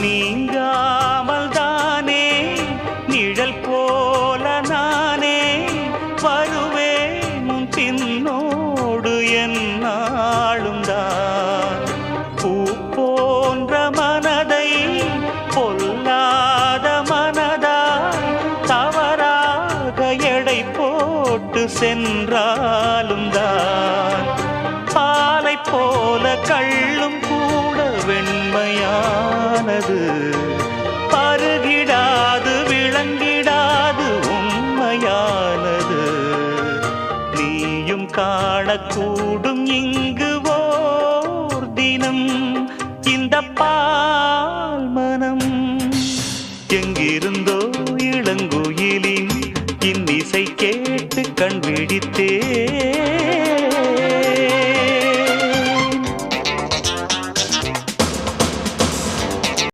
நீங்காமல் தானே நிழல் போல நானே வருவேன் பின்னோடு என்னாலும் தான். பூ போன்ற மனதை பொல்லாத மனதாய் தவறாக எடை போட்டு சென்றாலும் தான். பாலை போல கள்ளும் கூட வெண்மையானது, பருகிடாது விளங்கிடாது உண்மையானது. நீயும் காணக்கூடும் இங்கு